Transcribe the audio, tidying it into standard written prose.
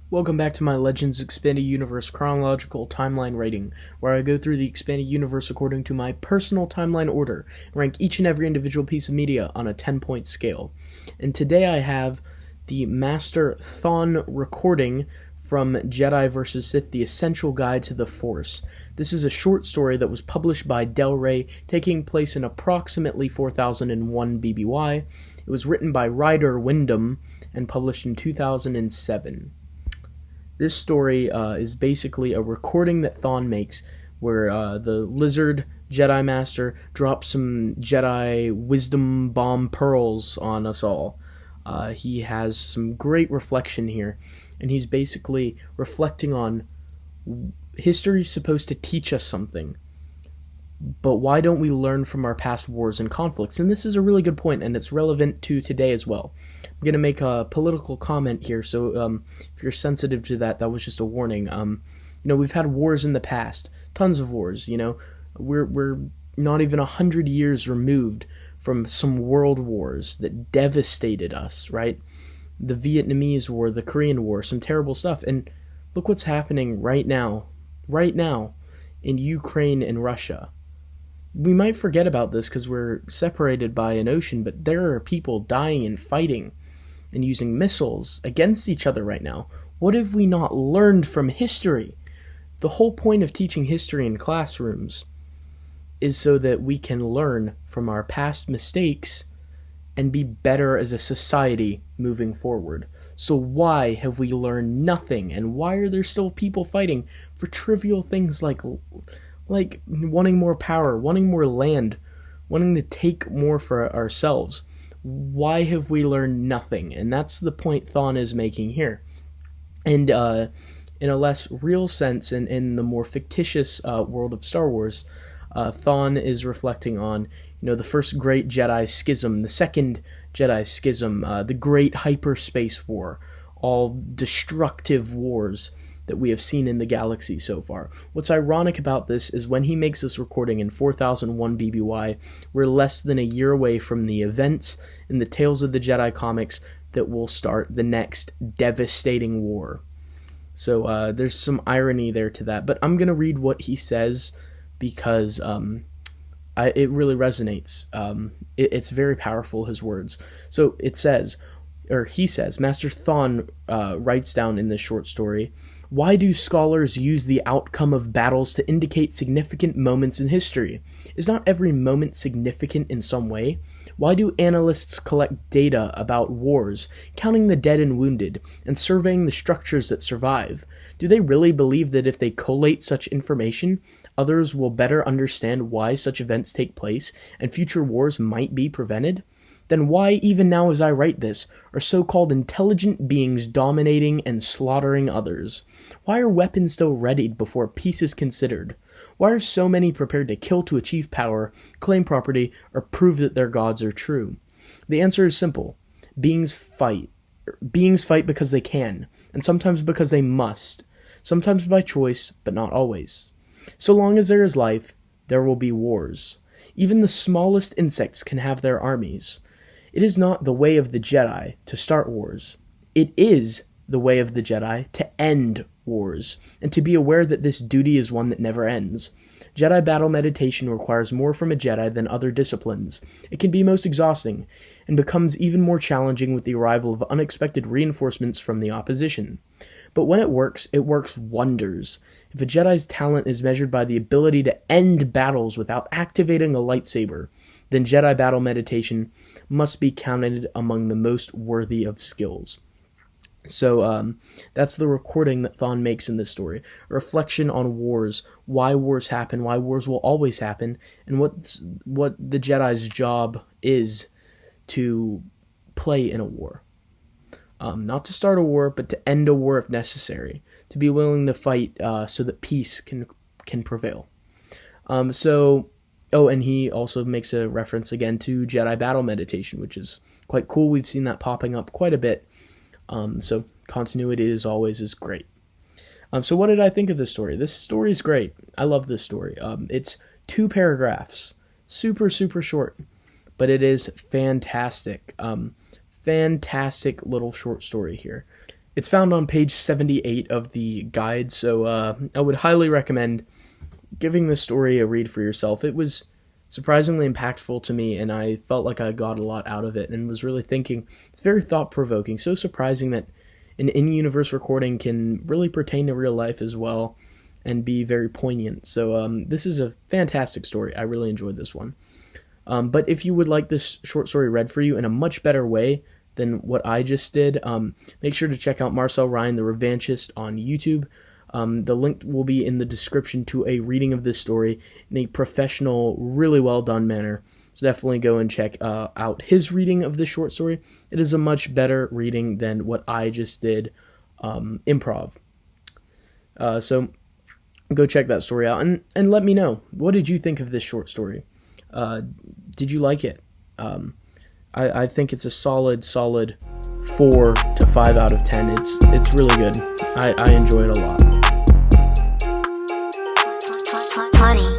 Welcome back to my Legends Expanded Universe chronological timeline rating, where I go through the expanded universe according to my personal timeline order, and rank each and every individual piece of media on a 10-point scale. And today I have the Master Thon recording from Jedi vs. Sith, The Essential Guide to the Force. This is a short story that was published by Del Rey, taking place in approximately 4001 BBY. It was written by Ryder Windham and published in 2007. This story is basically a recording that Thon makes where the lizard Jedi Master drops some Jedi wisdom bomb pearls on us all. He has some great reflection here, and he's basically reflecting on history's supposed to teach us something, but why don't we learn from our past wars and conflicts? And this is a really good point, and it's relevant to today as well. I'm going to make a political comment here, so if you're sensitive to that, that was just a warning. We've had wars in the past, tons of wars. We're not even 100 years removed from some world wars that devastated us, right? The Vietnamese War, the Korean War, some terrible stuff. And look what's happening right now in Ukraine and Russia. We might forget about this because we're separated by an ocean, but there are people dying and fighting and using missiles against each other right now. What have we not learned from history? The whole point of teaching history in classrooms is so that we can learn from our past mistakes and be better as a society moving forward. So why have we learned nothing, and why are there still people fighting for trivial things like wanting more power, wanting more land, wanting to take more for ourselves? Why have we learned nothing? And that's the point Thon is making here. And in a less real sense, and in the more fictitious world of Star Wars, Thon is reflecting on the first great Jedi schism, the second Jedi schism, the great hyperspace war, all destructive wars that we have seen in the galaxy so far. What's ironic about this is when he makes this recording in 4001 BBY, we're less than a year away from the events in the Tales of the Jedi comics that will start the next devastating war. So there's some irony there to that, but I'm going to read what he says because it really resonates. It's very powerful, his words. So he says, Master Thon writes down in this short story, "Why do scholars use the outcome of battles to indicate significant moments in history? Is not every moment significant in some way? Why do analysts collect data about wars, counting the dead and wounded, and surveying the structures that survive? Do they really believe that if they collate such information, others will better understand why such events take place, and future wars might be prevented? Then why, even now as I write this, are so-called intelligent beings dominating and slaughtering others? Why are weapons still readied before peace is considered? Why are so many prepared to kill to achieve power, claim property, or prove that their gods are true? The answer is simple. Beings fight. Beings fight because they can, and sometimes because they must. Sometimes by choice, but not always. So long as there is life, there will be wars. Even the smallest insects can have their armies. It is not the way of the Jedi to start wars. It is the way of the Jedi to end wars, and to be aware that this duty is one that never ends. Jedi battle meditation requires more from a Jedi than other disciplines. It can be most exhausting, and becomes even more challenging with the arrival of unexpected reinforcements from the opposition. But when it works wonders. If a Jedi's talent is measured by the ability to end battles without activating a lightsaber, then Jedi battle meditation must be counted among the most worthy of skills. So that's the recording that Thon makes in this story. A reflection on wars, why wars happen, why wars will always happen, and what the Jedi's job is to play in a war. Not to start a war, but to end a war if necessary. To be willing to fight so that peace can can prevail. And he also makes a reference again to Jedi battle meditation, which is quite cool. We've seen that popping up quite a bit. So continuity as always is great. So what did I think of this story? This story is great. I love this story. It's 2 paragraphs, super short, but it is fantastic. Fantastic little short story here. It's found on page 78 of the guide, so I would highly recommend giving this story a read for yourself. It was surprisingly impactful to me, and I felt like I got a lot out of it and was really thinking. It's very thought-provoking, so surprising that an in-universe recording can really pertain to real life as well and be very poignant. So this is a fantastic story. I really enjoyed this one. But if you would like this short story read for you in a much better way than what I just did, make sure to check out Marcel Ryan, the Revanchist, on YouTube. The link will be in the description to a reading of this story in a professional, really well done manner. So definitely go and check out his reading of this short story. It is a much better reading than what I just did improv. So go check that story out and let me know. What did you think of this short story? Did you like it? I think it's a solid 4 to 5 out of 10. It's really good. I enjoy it a lot. Honey.